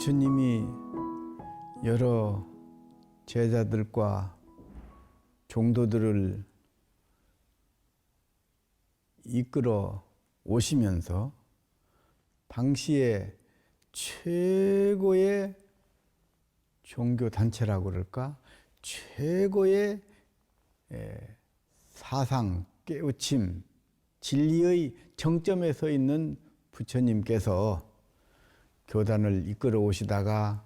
부처님이 여러 제자들과 종도들을 이끌어 오시면서 당시에 최고의 종교 단체라고 그럴까? 최고의 사상, 깨우침, 진리의 정점에 서 있는 부처님께서 교단을 이끌어 오시다가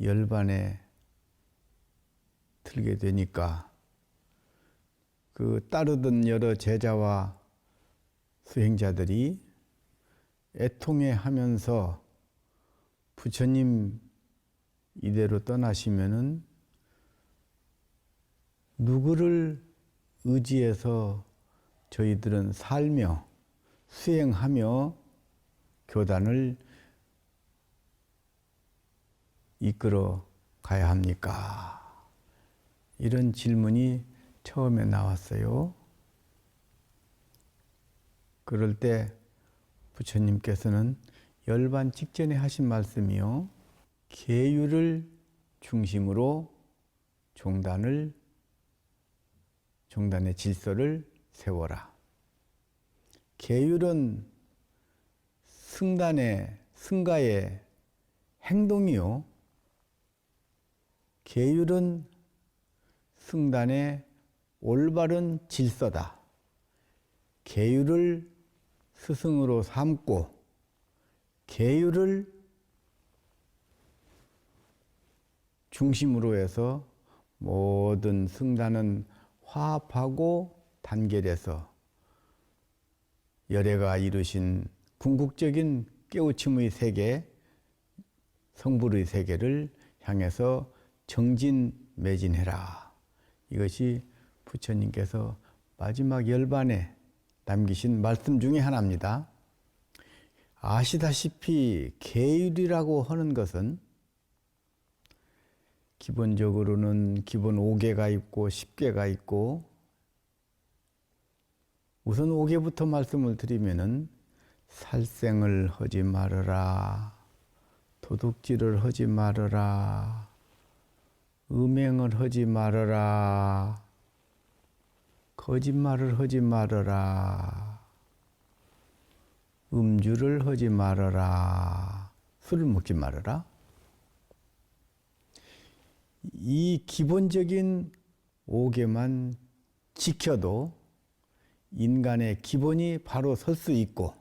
열반에 들게 되니까 그 따르던 여러 제자와 수행자들이 애통해 하면서 부처님 이대로 떠나시면은 누구를 의지해서 저희들은 살며 수행하며 교단을 이끌어 가야 합니까? 이런 질문이 처음에 나왔어요. 그럴 때 부처님께서는 열반 직전에 하신 말씀이요. 계율을 중심으로 종단의 질서를 세워라. 계율은 승가의 행동이요. 계율은 승단의 올바른 질서다. 계율을 스승으로 삼고 계율을 중심으로 해서 모든 승단은 화합하고 단결해서 열애가 이루신 궁극적인 깨우침의 세계, 성불의 세계를 향해서 정진매진해라. 이것이 부처님께서 마지막 열반에 남기신 말씀 중에 하나입니다. 아시다시피 계율이라고 하는 것은 기본적으로는 기본 5개가 있고 10개가 있고, 우선 5개부터 말씀을 드리면은 살생을 하지 말아라, 도둑질을 하지 말아라, 음행을 하지 말아라, 거짓말을 하지 말아라, 음주를 하지 말아라, 술을 먹지 말아라. 이 기본적인 5개만 지켜도 인간의 기본이 바로 설 수 있고,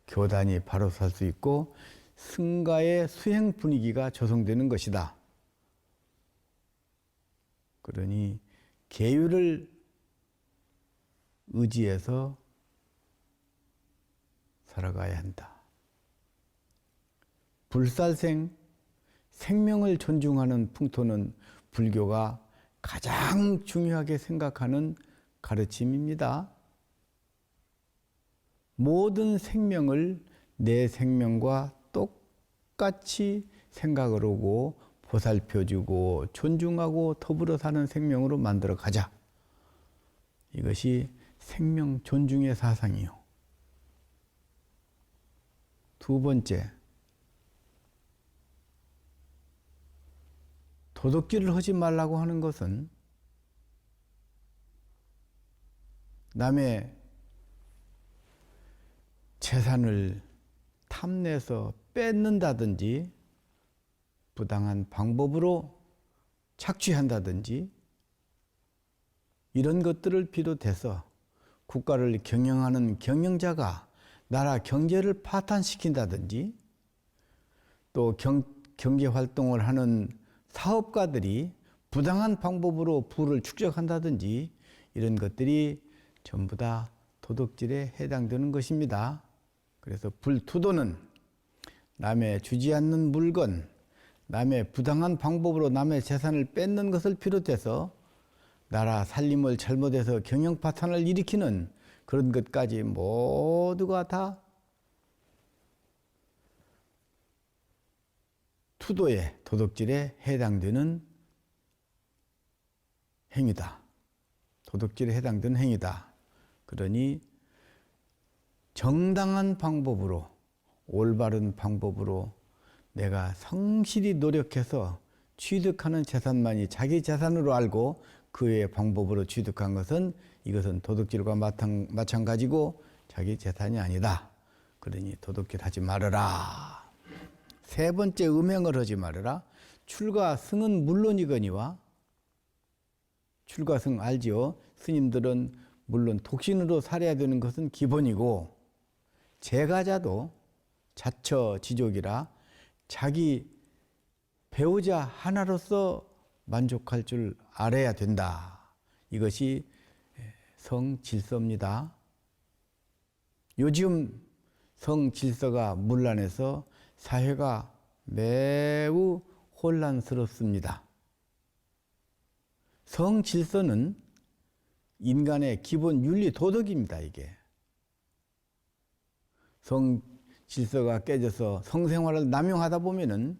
교단이 바로 설 수 있고, 승가의 수행 분위기가 조성되는 것이다. 그러니 계율을 의지해서 살아가야 한다. 불살생, 생명을 존중하는 풍토는 불교가 가장 중요하게 생각하는 가르침입니다. 모든 생명을 내 생명과 똑같이 생각을 하고 보살펴주고 존중하고 더불어 사는 생명으로 만들어 가자. 이것이 생명 존중의 사상이요. 두 번째, 도둑질을 하지 말라고 하는 것은 남의 재산을 탐내서 뺏는다든지 부당한 방법으로 착취한다든지 이런 것들을 비롯해서 국가를 경영하는 경영자가 나라 경제를 파탄시킨다든지 또 경제활동을 하는 사업가들이 부당한 방법으로 부를 축적한다든지 이런 것들이 전부 다 도둑질에 해당되는 것입니다. 그래서 불투도는 남의 주지 않는 물건, 남의 부당한 방법으로 남의 재산을 뺏는 것을 비롯해서 나라 살림을 잘못해서 경영 파탄을 일으키는 그런 것까지 모두가 다 투도에, 도둑질에 해당되는 행위다. 도둑질에 해당되는 행위다. 그러니 정당한 방법으로, 올바른 방법으로 내가 성실히 노력해서 취득하는 재산만이 자기 재산으로 알고 그 외의 방법으로 취득한 것은 이것은 도둑질과 마찬가지고 자기 재산이 아니다. 그러니 도둑질 하지 말아라. 세 번째, 음행을 하지 말아라. 출가 승은 물론이거니와, 출가 승 알지요? 스님들은 물론 독신으로 살아야 되는 것은 기본이고, 제가자도 자처지족이라 자기 배우자 하나로서 만족할 줄 알아야 된다. 이것이 성질서입니다. 요즘 성질서가 문란해서 사회가 매우 혼란스럽습니다. 성질서는 인간의 기본 윤리 도덕입니다. 이게 성질서가 깨져서 성생활을 남용하다 보면은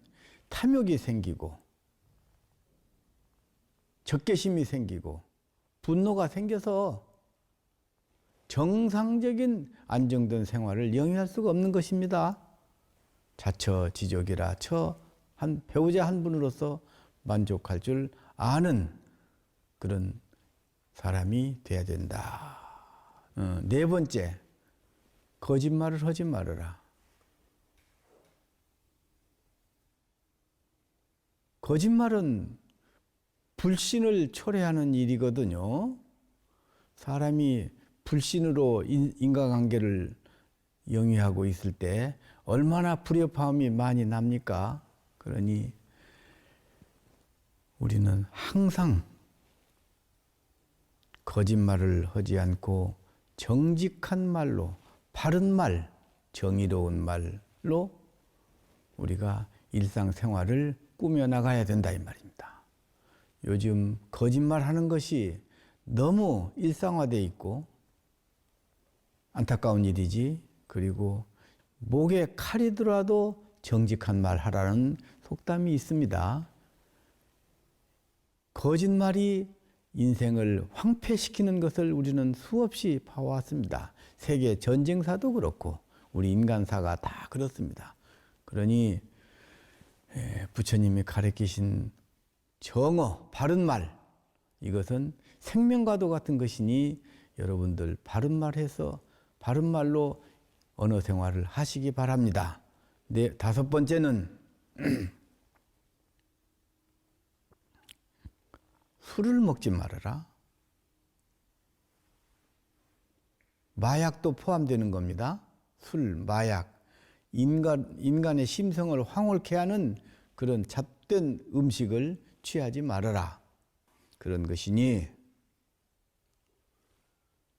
탐욕이 생기고 적개심이 생기고 분노가 생겨서 정상적인 안정된 생활을 영위할 수가 없는 것입니다. 자처지족이라 한 배우자 한 분으로서 만족할 줄 아는 그런 사람이 돼야 된다. 네 번째, 거짓말을 하지 말아라. 거짓말은 불신을 초래하는 일이거든요. 사람이 불신으로 인간관계를 영위하고 있을 때 얼마나 불협화음이 많이 납니까? 그러니 우리는 항상 거짓말을 하지 않고 정직한 말로, 바른 말, 정의로운 말로 우리가 일상생활을 꾸며나가야 된다 이 말입니다. 요즘 거짓말하는 것이 너무 일상화되어 있고 안타까운 일이지. 그리고 목에 칼이 들어와도 정직한 말 하라는 속담이 있습니다. 거짓말이 인생을 황폐시키는 것을 우리는 수없이 봐왔습니다. 세계 전쟁사도 그렇고 우리 인간사가 다 그렇습니다. 그러니 부처님이 가르치신 정어, 바른 말, 이것은 생명과도 같은 것이니 여러분들 바른 말해서 바른 말로 언어 생활을 하시기 바랍니다. 네, 다섯 번째는 술을 먹지 말아라. 마약도 포함되는 겁니다. 술, 마약, 인간의 심성을 황홀케 하는 그런 잣된 음식을 취하지 말아라. 그런 것이니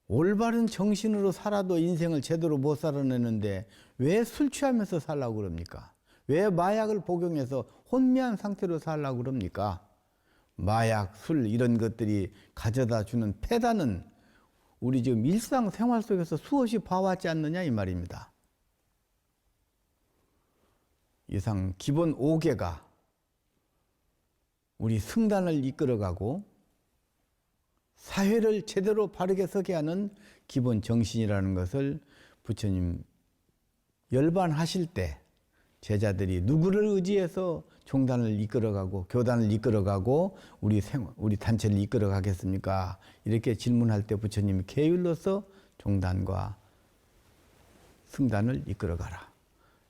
올바른 정신으로 살아도 인생을 제대로 못 살아내는데 왜 술 취하면서 살라고 그럽니까? 왜 마약을 복용해서 혼미한 상태로 살라고 그럽니까? 마약, 술 이런 것들이 가져다 주는 폐단은 우리 지금 일상생활 속에서 수없이 봐왔지 않느냐 이 말입니다. 이상 기본 5개가 우리 승단을 이끌어가고 사회를 제대로 바르게 서게 하는 기본 정신이라는 것을 부처님 열반하실 때 제자들이 누구를 의지해서 종단을 이끌어가고 교단을 이끌어가고 우리 단체를 이끌어가겠습니까? 이렇게 질문할 때 부처님이 계율로서 종단과 승단을 이끌어가라.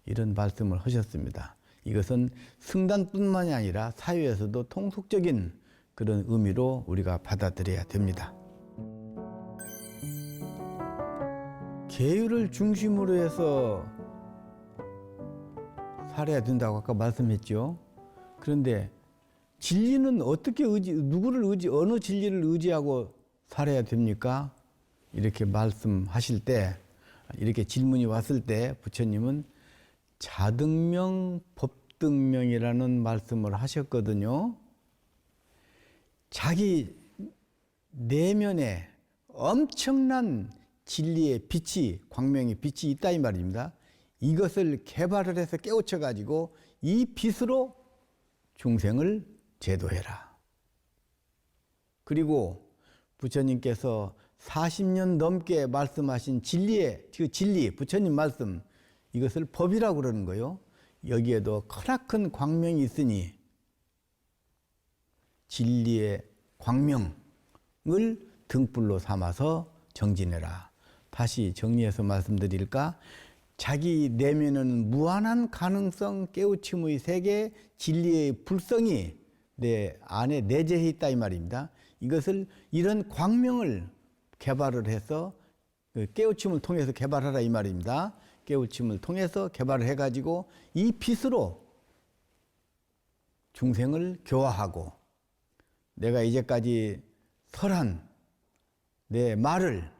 이런 말씀을 하셨습니다. 이것은 승단뿐만이 아니라 사회에서도 통속적인 그런 의미로 우리가 받아들여야 됩니다. 계율을 중심으로 해서 살아야 된다고 아까 말씀했죠. 그런데 진리는 어떻게 어느 진리를 의지하고 살아야 됩니까? 이렇게 말씀하실 때, 이렇게 질문이 왔을 때 부처님은 자등명, 법등명이라는 말씀을 하셨거든요. 자기 내면에 엄청난 진리의 빛이, 광명의 빛이 있다 이 말입니다. 이것을 개발을 해서 깨우쳐 가지고 이 빛으로 중생을 제도해라. 그리고 부처님께서 40년 넘게 말씀하신 그 진리, 부처님 말씀, 이것을 법이라고 그러는 거요. 여기에도 크나큰 광명이 있으니 진리의 광명을 등불로 삼아서 정진해라. 다시 정리해서 말씀드릴까? 자기 내면은 무한한 가능성 깨우침의 세계, 진리의 불성이 내 안에 내재해 있다 이 말입니다. 이것을 이런 광명을 개발을 해서 깨우침을 통해서 개발하라 이 말입니다. 깨우침을 통해서 개발을 해가지고 이 빛으로 중생을 교화하고 내가 이제까지 설한 내 말을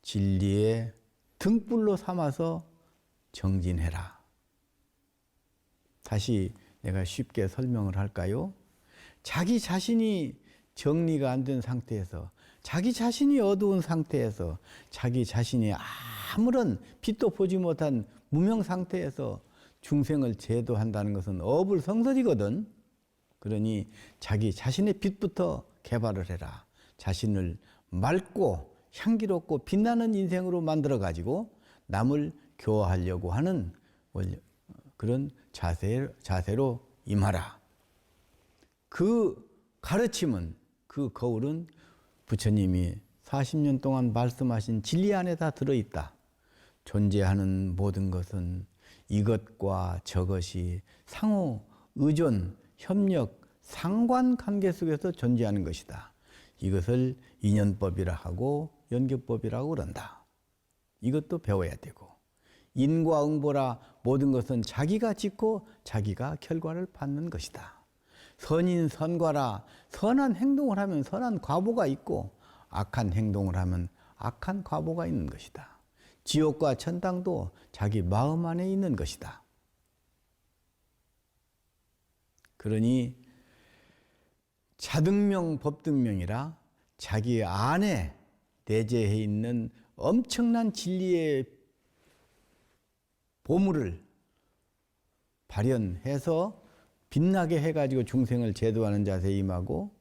진리의 등불로 삼아서 정진해라. 다시 내가 쉽게 설명을 할까요? 자기 자신이 정리가 안 된 상태에서, 자기 자신이 어두운 상태에서, 자기 자신이 아무런 빛도 보지 못한 무명 상태에서 중생을 제도한다는 것은 어불성설이거든. 그러니 자기 자신의 빛부터 개발을 해라. 자신을 맑고 향기롭고 빛나는 인생으로 만들어가지고 남을 교화하려고 하는 그런 자세로 임하라. 그 가르침은, 그 거울은 부처님이 40년 동안 말씀하신 진리 안에 다 들어있다. 존재하는 모든 것은 이것과 저것이 상호 의존, 협력, 상관관계 속에서 존재하는 것이다. 이것을 인연법이라 하고 연계법이라고 그런다. 이것도 배워야 되고, 인과응보라 모든 것은 자기가 짓고 자기가 결과를 받는 것이다. 선인선과라 선한 행동을 하면 선한 과보가 있고 악한 행동을 하면 악한 과보가 있는 것이다. 지옥과 천당도 자기 마음 안에 있는 것이다. 그러니 자등명 법등명이라 자기 안에 내재해 있는 엄청난 진리의 보물을 발현해서 빛나게 해가지고 중생을 제도하는 자세에 임하고,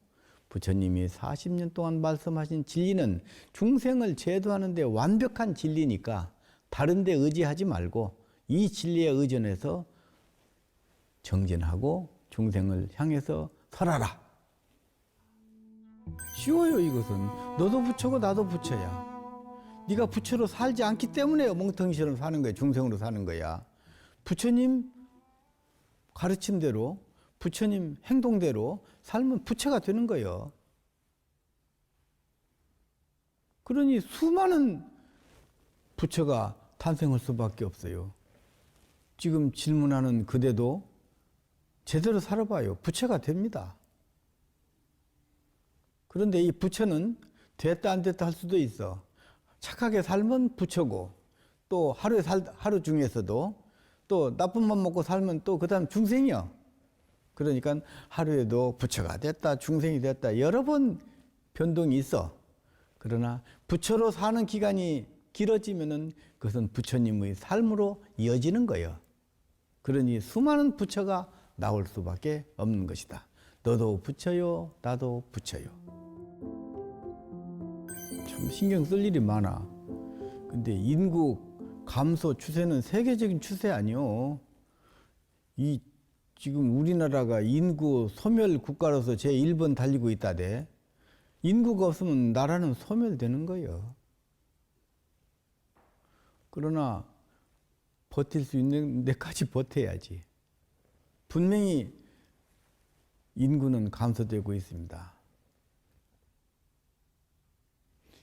부처님이 40년 동안 말씀하신 진리는 중생을 제도하는 데 완벽한 진리니까 다른 데 의지하지 말고 이 진리에 의존해서 정진하고 중생을 향해서 설하라. 쉬워요. 이것은 너도 부처고 나도 부처야. 네가 부처로 살지 않기 때문에 멍텅이처럼 사는 거야. 중생으로 사는 거야. 부처님 가르침대로, 부처님 행동대로 살면 부처가 되는 거예요. 그러니 수많은 부처가 탄생할 수밖에 없어요. 지금 질문하는 그대도 제대로 살아봐요. 부처가 됩니다. 그런데 이 부처는 됐다 안 됐다 할 수도 있어. 착하게 살면 부처고, 또 하루 중에서도 또 나쁜 맘 먹고 살면 또 그 다음 중생이요. 그러니까 하루에도 부처가 됐다 중생이 됐다 여러 번 변동이 있어. 그러나 부처로 사는 기간이 길어지면은 그것은 부처님의 삶으로 이어지는 거예요. 그러니 수많은 부처가 나올 수밖에 없는 것이다. 너도 부처요, 나도 부처요. 참 신경 쓸 일이 많아. 근데 인구 감소 추세는 세계적인 추세 아니요. 이 지금 우리나라가 인구 소멸 국가로서 제1번 달리고 있다대. 인구가 없으면 나라는 소멸되는 거예요. 그러나 버틸 수 있는 데까지 버텨야지. 분명히 인구는 감소되고 있습니다.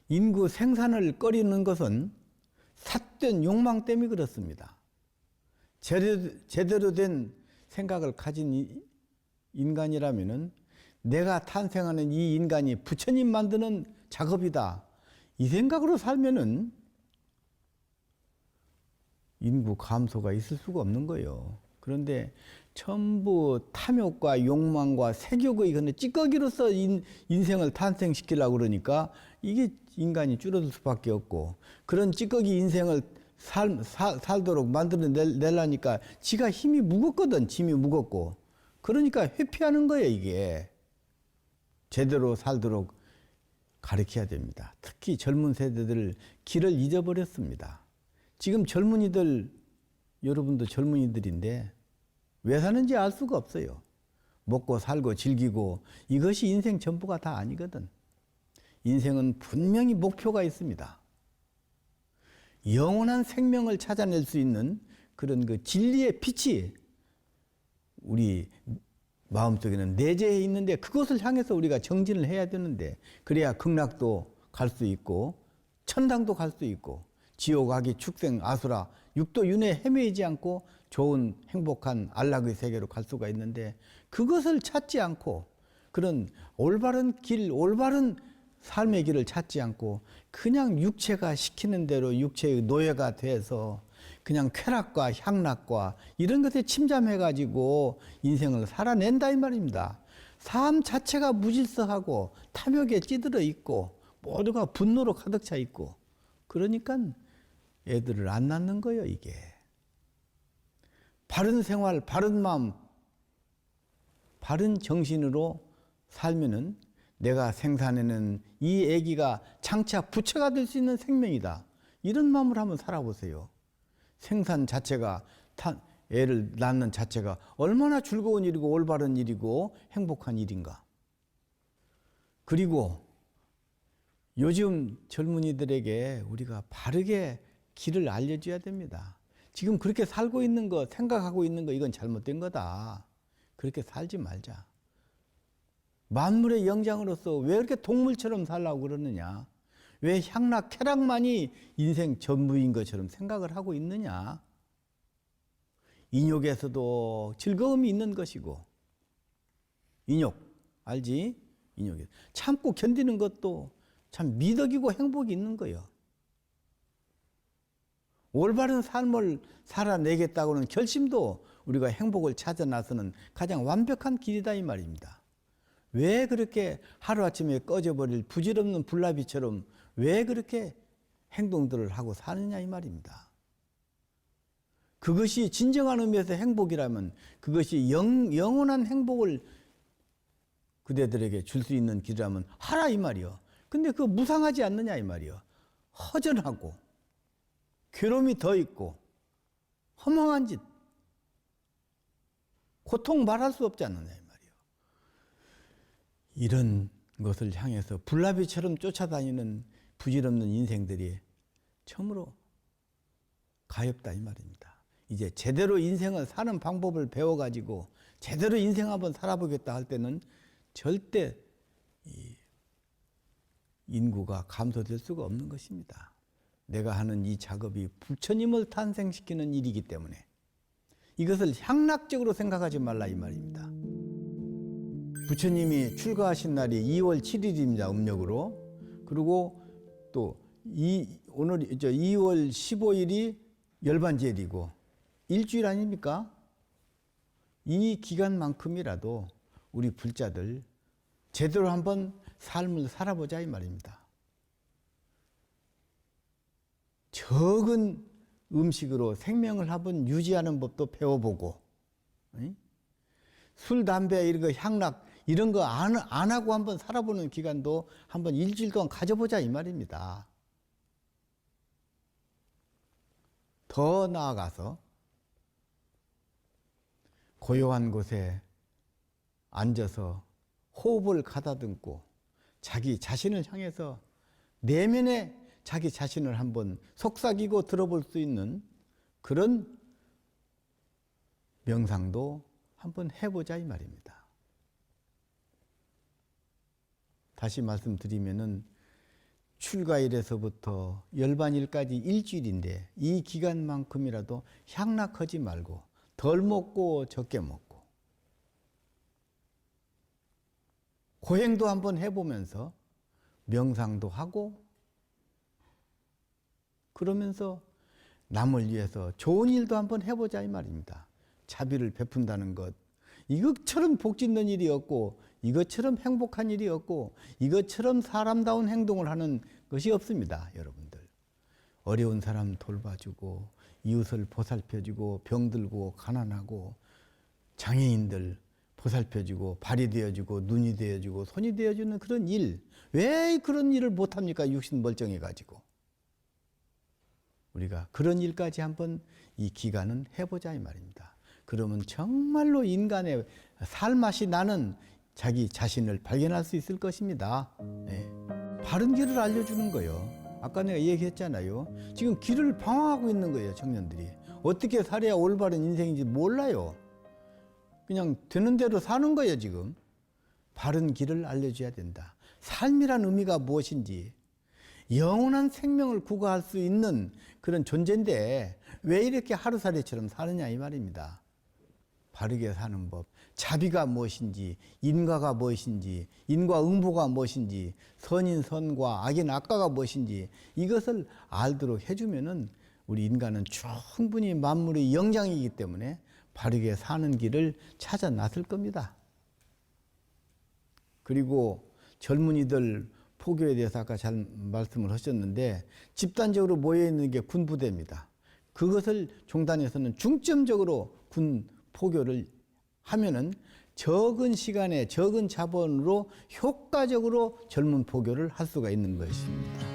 인구 생산을 꺼리는 것은 삿된 욕망 때문에 그렇습니다. 제대로 된 생각을 가진 인간이라면은 내가 탄생하는 이 인간이 부처님 만드는 작업이다. 이 생각으로 살면은 인구 감소가 있을 수가 없는 거예요. 그런데 전부 탐욕과 욕망과 색욕의 그런 찌꺼기로서 인생을 탄생시키려고 그러니까 이게 인간이 줄어들 수밖에 없고, 그런 찌꺼기 인생을 살도록 만들어내려니까 지가 힘이 무겁거든. 짐이 무겁고. 그러니까 회피하는 거예요. 이게 제대로 살도록 가르쳐야 됩니다. 특히 젊은 세대들 길을 잊어버렸습니다. 지금 젊은이들, 여러분도 젊은이들인데 왜 사는지 알 수가 없어요. 먹고 살고 즐기고 이것이 인생 전부가 다 아니거든. 인생은 분명히 목표가 있습니다. 영원한 생명을 찾아낼 수 있는 그런 그 진리의 빛이 우리 마음속에는 내재해 있는데 그것을 향해서 우리가 정진을 해야 되는데 그래야 극락도 갈 수 있고 천당도 갈 수 있고 지옥, 악이, 축생, 아수라, 육도, 윤회 헤매이지 않고 좋은 행복한 안락의 세계로 갈 수가 있는데 그것을 찾지 않고 그런 올바른 길, 올바른 삶의 길을 찾지 않고 그냥 육체가 시키는 대로 육체의 노예가 돼서 그냥 쾌락과 향락과 이런 것에 침잠해가지고 인생을 살아낸다 이 말입니다. 삶 자체가 무질서하고 탐욕에 찌들어 있고 모두가 분노로 가득 차 있고 그러니까 애들을 안 낳는 거예요 이게. 바른 생활, 바른 마음, 바른 정신으로 살면은 내가 생산해낸 이 아기가 장차 부처가 될 수 있는 생명이다. 이런 마음으로 한번 살아보세요. 생산 자체가 애를 낳는 자체가 얼마나 즐거운 일이고 올바른 일이고 행복한 일인가. 그리고 요즘 젊은이들에게 우리가 바르게 길을 알려줘야 됩니다. 지금 그렇게 살고 있는 거, 생각하고 있는 거 이건 잘못된 거다. 그렇게 살지 말자. 만물의 영장으로서 왜 이렇게 동물처럼 살라고 그러느냐? 왜 향락, 쾌락만이 인생 전부인 것처럼 생각을 하고 있느냐? 인욕에서도 즐거움이 있는 것이고 인욕, 알지? 인욕에 참고 견디는 것도 참 미덕이고 행복이 있는 거예요. 올바른 삶을 살아내겠다고는 결심도 우리가 행복을 찾아 나서는 가장 완벽한 길이다 이 말입니다. 왜 그렇게 하루아침에 꺼져버릴 부질없는 불나비처럼 왜 그렇게 행동들을 하고 사느냐 이 말입니다. 그것이 진정한 의미에서 행복이라면 그것이 영원한 행복을 그대들에게 줄 수 있는 길이라면 하라 이 말이요. 근데 그거 무상하지 않느냐 이 말이요. 허전하고 괴로움이 더 있고 허망한 짓, 고통 말할 수 없지 않느냐 이 말이요. 이런 것을 향해서 불나비처럼 쫓아다니는 부질없는 인생들이 참으로 가엾다 이 말입니다. 이제 제대로 인생을 사는 방법을 배워가지고 제대로 인생 한번 살아보겠다 할 때는 절대 인구가 감소될 수가 없는 것입니다. 내가 하는 이 작업이 부처님을 탄생시키는 일이기 때문에 이것을 향락적으로 생각하지 말라 이 말입니다. 부처님이 출가하신 날이 2월 7일입니다. 음력으로. 그리고 또 오늘 2월 15일이 열반제일이고 일주일 아닙니까? 이 기간만큼이라도 우리 불자들 제대로 한번 삶을 살아보자 이 말입니다. 적은 음식으로 생명을 한번 유지하는 법도 배워보고 술, 담배, 이런 거 향락 이런 거 안 하고 한번 살아보는 기간도 한번 일주일 동안 가져보자 이 말입니다. 더 나아가서 고요한 곳에 앉아서 호흡을 가다듬고 자기 자신을 향해서 내면에 자기 자신을 한번 속삭이고 들어볼 수 있는 그런 명상도 한번 해보자 이 말입니다. 다시 말씀드리면은 출가일에서부터 열반일까지 일주일인데 이 기간만큼이라도 향락하지 말고 덜 먹고 적게 먹고 고행도 한번 해보면서 명상도 하고 그러면서 남을 위해서 좋은 일도 한번 해보자 이 말입니다. 자비를 베푼다는 것 이것처럼 복 짓는 일이 없고 이것처럼 행복한 일이 없고 이것처럼 사람다운 행동을 하는 것이 없습니다. 여러분들 어려운 사람 돌봐주고 이웃을 보살펴주고 병들고 가난하고 장애인들 보살펴주고 발이 되어주고 눈이 되어주고 손이 되어주는 그런 일, 왜 그런 일을 못합니까? 육신 멀쩡해가지고. 우리가 그런 일까지 한번 이 기간은 해보자 이 말입니다. 그러면 정말로 인간의 살맛이 나는 자기 자신을 발견할 수 있을 것입니다. 네. 바른 길을 알려주는 거예요. 아까 내가 얘기했잖아요. 지금 길을 방황하고 있는 거예요, 청년들이. 어떻게 살아야 올바른 인생인지 몰라요. 그냥 되는 대로 사는 거예요, 지금. 바른 길을 알려줘야 된다. 삶이란 의미가 무엇인지, 영원한 생명을 구가할 수 있는 그런 존재인데 왜 이렇게 하루살이처럼 사느냐 이 말입니다. 바르게 사는 법, 자비가 무엇인지, 인과가 무엇인지, 인과응보가 무엇인지, 선인 선과 악인 악과가 무엇인지 이것을 알도록 해주면은 우리 인간은 충분히 만물의 영장이기 때문에 바르게 사는 길을 찾아 나설 겁니다. 그리고 젊은이들 포교에 대해서 아까 잘 말씀을 하셨는데 집단적으로 모여있는 게 군부대입니다. 그것을 종단에서는 중점적으로 군 포교를 하면은 적은 시간에 적은 자본으로 효과적으로 젊은 포교를 할 수가 있는 것입니다.